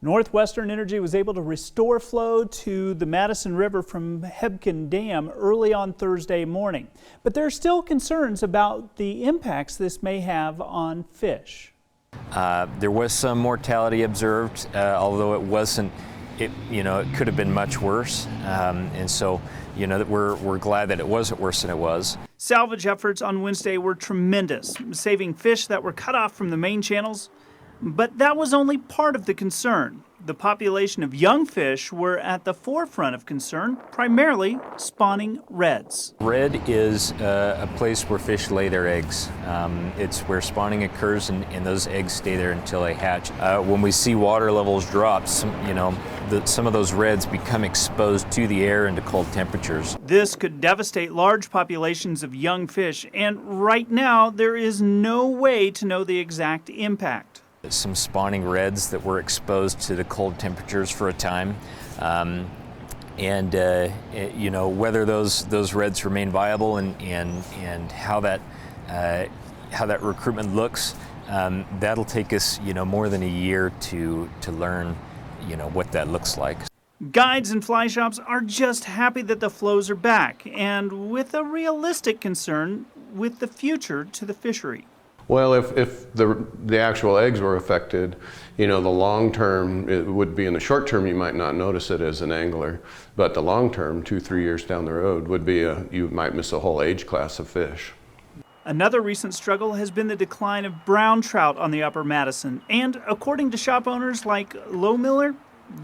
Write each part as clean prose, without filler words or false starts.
Northwestern Energy was able to restore flow to the Madison River from Hebgen Dam early on Thursday morning. But there are still concerns about the impacts this may have on fish. There was some mortality observed, although it wasn't, it could have been much worse. And so, we're glad that it wasn't worse than it was. Salvage efforts on Wednesday were tremendous, saving fish that were cut off from the main channels. But that was only part of the concern. The population of young fish were at the forefront of concern, primarily spawning reds. Red is a place where fish lay their eggs. It's where spawning occurs, and those eggs stay there until they hatch. When we see water levels drop, some of those reds become exposed to the air and to cold temperatures. This could devastate large populations of young fish, and right now there is no way to know the exact impact. Some spawning reds that were exposed to the cold temperatures for a time, whether those reds remain viable and how that recruitment looks, that'll take us more than a year to learn what that looks like. Guides and fly shops are just happy that the flows are back, and with a realistic concern with the future to the fishery. Well, if the actual eggs were affected, the long term, it would be in the short term, you might not notice it as an angler, but the long term, 2-3 years down the road, would be you might miss a whole age class of fish. Another recent struggle has been the decline of brown trout on the upper Madison, and according to shop owners like Low Miller,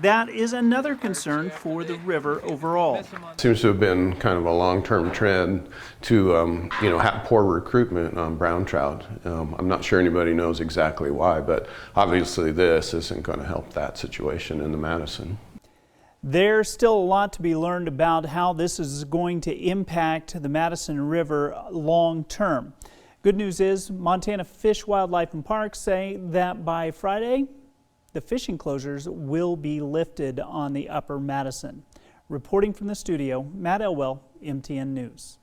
that is another concern for the river overall. Seems to have been kind of a long-term trend to, have poor recruitment on brown trout. I'm not sure anybody knows exactly why, but obviously this isn't going to help that situation in the Madison. There's still a lot to be learned about how this is going to impact the Madison River long term. Good news is Montana Fish, Wildlife and Parks say that by Friday, the fishing closures will be lifted on the upper Madison. Reporting from the studio, Matt Elwell, MTN News.